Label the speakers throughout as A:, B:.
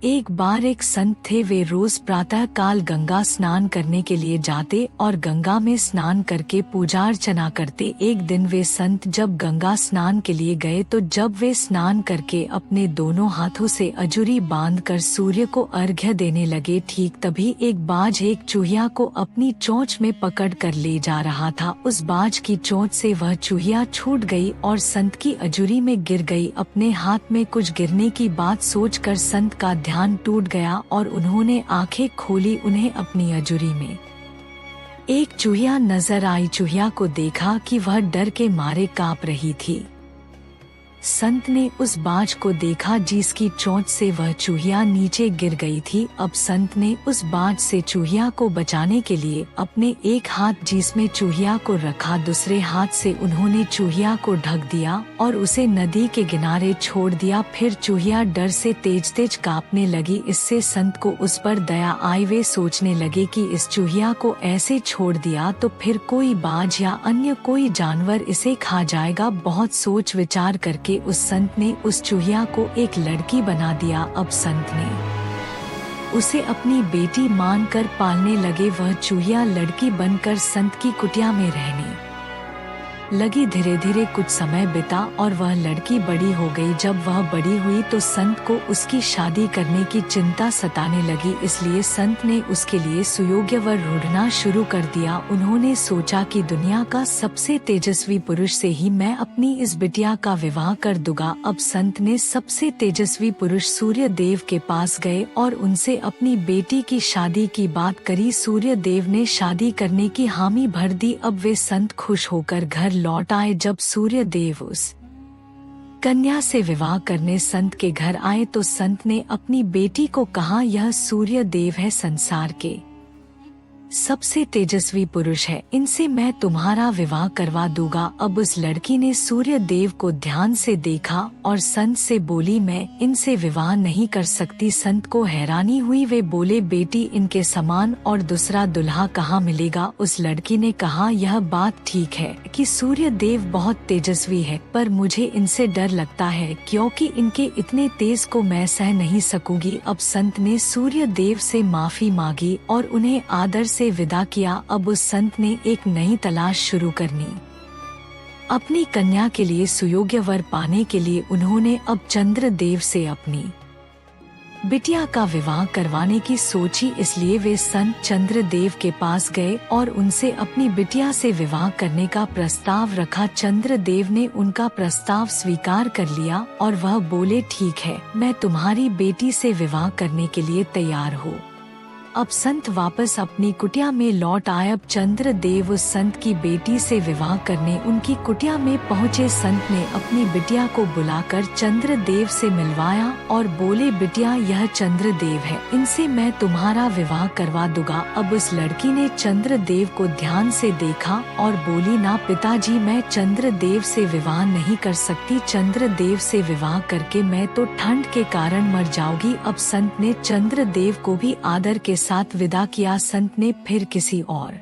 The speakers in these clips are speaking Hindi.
A: एक बार एक संत थे। वे रोज प्रातः काल गंगा स्नान करने के लिए जाते और गंगा में स्नान करके पूजा अर्चना करते। एक दिन वे संत जब गंगा स्नान के लिए गए तो जब वे स्नान करके अपने दोनों हाथों से अजूरी बांधकर सूर्य को अर्घ्य देने लगे, ठीक तभी एक बाज एक चूहिया को अपनी चोंच में पकड़ कर ले जा रहा था। उस बाज की चोंच से वह चूहिया छूट गई और संत की अजूरी में गिर गई। अपने हाथ में कुछ गिरने की बात सोचकर संत का ध्यान टूट गया और उन्होंने आंखें खोली। उन्हें अपनी अजूरी में एक चूहिया नजर आई। चूहिया को देखा कि वह डर के मारे कांप रही थी। संत ने उस बाज को देखा जिसकी चोंच से वह चूहिया नीचे गिर गई थी। अब संत ने उस बाज से चूहिया को बचाने के लिए अपने एक हाथ जिसमें चूहिया को रखा, दूसरे हाथ से उन्होंने चूहिया को ढक दिया और उसे नदी के किनारे छोड़ दिया। फिर चूहिया डर से तेज तेज कांपने लगी। इससे संत को उस पर दया आई। वे सोचने लगे कि इस चूहिया को ऐसे छोड़ दिया तो फिर कोई बाज या अन्य कोई जानवर इसे खा जाएगा। बहुत सोच विचार करके उस संत ने उस चूहिया को एक लड़की बना दिया। अब संत ने उसे अपनी बेटी मानकर पालने लगे। वह चूहिया लड़की बनकर संत की कुटिया में रहने लगी। धीरे धीरे कुछ समय बीता और वह लड़की बड़ी हो गई। जब वह बड़ी हुई तो संत को उसकी शादी करने की चिंता सताने लगी। इसलिए संत ने उसके लिए सुयोग्य वर ढूंढना शुरू कर दिया। उन्होंने सोचा कि दुनिया का सबसे तेजस्वी पुरुष से ही मैं अपनी इस बिटिया का विवाह कर दूंगा। अब संत ने सबसे तेजस्वी पुरुष सूर्य देव के पास गए और उनसे अपनी बेटी की शादी की बात करी। सूर्य देव ने शादी करने की हामी भर दी। अब वे संत खुश होकर घर लौट आए। जब सूर्य देव उस कन्या से विवाह करने संत के घर आए तो संत ने अपनी बेटी को कहा, यह सूर्य देव है, संसार के सबसे तेजस्वी पुरुष है, इनसे मैं तुम्हारा विवाह करवा दूंगा। अब उस लड़की ने सूर्य देव को ध्यान से देखा और संत से बोली, मैं इनसे विवाह नहीं कर सकती। संत को हैरानी हुई। वे बोले, बेटी इनके समान और दूसरा दुल्हा कहाँ मिलेगा? उस लड़की ने कहा, यह बात ठीक है कि सूर्य देव बहुत तेजस्वी है, पर मुझे इनसे डर लगता है क्योंकि इनके इतने तेज को मैं सह नहीं सकूंगी। अब संत ने सूर्य देव से माफी मांगी और उन्हें आदर से विदा किया। अब उस संत ने एक नई तलाश शुरू करनी। अपनी कन्या के लिए सुयोग्य वर पाने के लिए उन्होंने अब चंद्रदेव से अपनी बिटिया का विवाह करवाने की सोची। इसलिए वे संत चंद्रदेव के पास गए और उनसे अपनी बिटिया से विवाह करने का प्रस्ताव रखा। चंद्रदेव ने उनका प्रस्ताव स्वीकार कर लिया और वह बोले, ठीक है, मैं तुम्हारी बेटी से विवाह करने के लिए तैयार हूँ। अब संत वापस अपनी कुटिया में लौट आए। अब चंद्रदेव उस संत की बेटी से विवाह करने उनकी कुटिया में पहुँचे। संत ने अपनी बिटिया को बुलाकर चंद्रदेव से मिलवाया और बोले, बिटिया यह चंद्रदेव है, इनसे मैं तुम्हारा विवाह करवा दूंगा। अब उस लड़की ने चंद्रदेव को ध्यान से देखा और बोली, ना पिताजी, मैं चंद्रदेव से विवाह नहीं कर सकती। चंद्रदेव से विवाह करके मैं तो ठंड के कारण मर जाऊंगी। अब संत ने चंद्रदेव को भी आदर के साथ विदा किया। संत ने फिर किसी और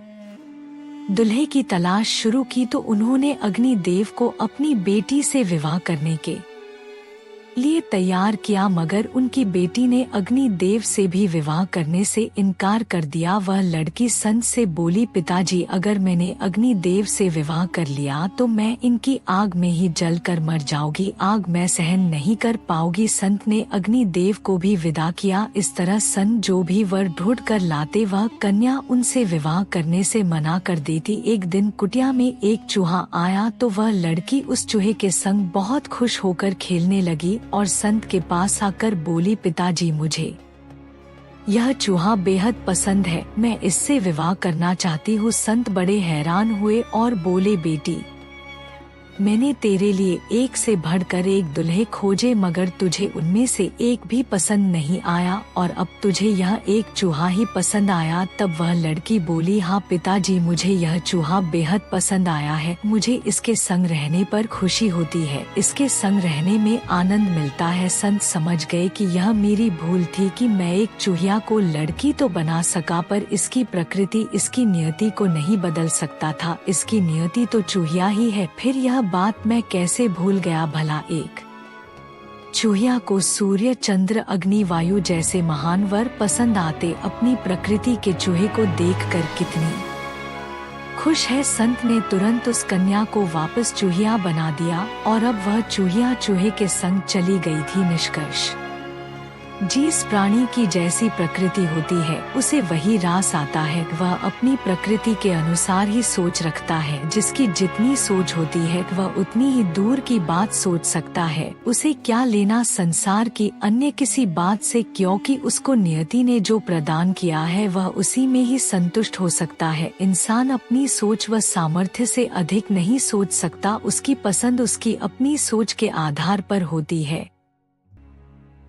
A: दुल्हे की तलाश शुरू की तो उन्होंने अग्निदेव को अपनी बेटी से विवाह करने के लिए तैयार किया, मगर उनकी बेटी ने अग्निदेव से भी विवाह करने से इनकार कर दिया। वह लड़की संत से बोली, पिताजी, अगर मैंने अग्निदेव से विवाह कर लिया तो मैं इनकी आग में ही जलकर मर जाऊंगी, आग मैं सहन नहीं कर पाऊंगी। संत ने अग्निदेव को भी विदा किया। इस तरह संत जो भी वर ढूंढ कर लाते वह कन्या उनसे विवाह करने से मना कर देती। एक दिन कुटिया में एक चूहा आया तो वह लड़की उस चूहे के संग बहुत खुश होकर खेलने लगी और संत के पास आकर बोली, पिताजी, मुझे यह चूहा बेहद पसंद है, मैं इससे विवाह करना चाहती हूँ। संत बड़े हैरान हुए और बोले, बेटी, मैंने तेरे लिए एक से बढ़कर एक दुल्हे खोजे मगर तुझे उनमें से एक भी पसंद नहीं आया और अब तुझे यह एक चूहा ही पसंद आया। तब वह लड़की बोली, हाँ पिताजी, मुझे यह चूहा बेहद पसंद आया है, मुझे इसके संग रहने पर खुशी होती है, इसके संग रहने में आनंद मिलता है। संत समझ गए कि यह मेरी भूल थी कि मैं एक चूहिया को लड़की तो बना सका पर इसकी प्रकृति, इसकी नियति को नहीं बदल सकता था। इसकी नियति तो चूहिया ही है। फिर यह बात मैं कैसे भूल गया भला। एक चूहिया को सूर्य, चंद्र, अग्नि, वायु जैसे महान वर पसंद आते। अपनी प्रकृति के चूहे को देखकर कितनी खुश है। संत ने तुरंत उस कन्या को वापस चूहिया बना दिया और अब वह चूहिया चूहे के संग चली गई थी। निष्कर्ष, जिस प्राणी की जैसी प्रकृति होती है उसे वही रास आता है। वह अपनी प्रकृति के अनुसार ही सोच रखता है। जिसकी जितनी सोच होती है वह उतनी ही दूर की बात सोच सकता है। उसे क्या लेना संसार की अन्य किसी बात से, क्योंकि उसको नियति ने जो प्रदान किया है वह उसी में ही संतुष्ट हो सकता है। इंसान अपनी सोच व सामर्थ्य से अधिक नहीं सोच सकता। उसकी पसंद उसकी अपनी सोच के आधार पर होती है।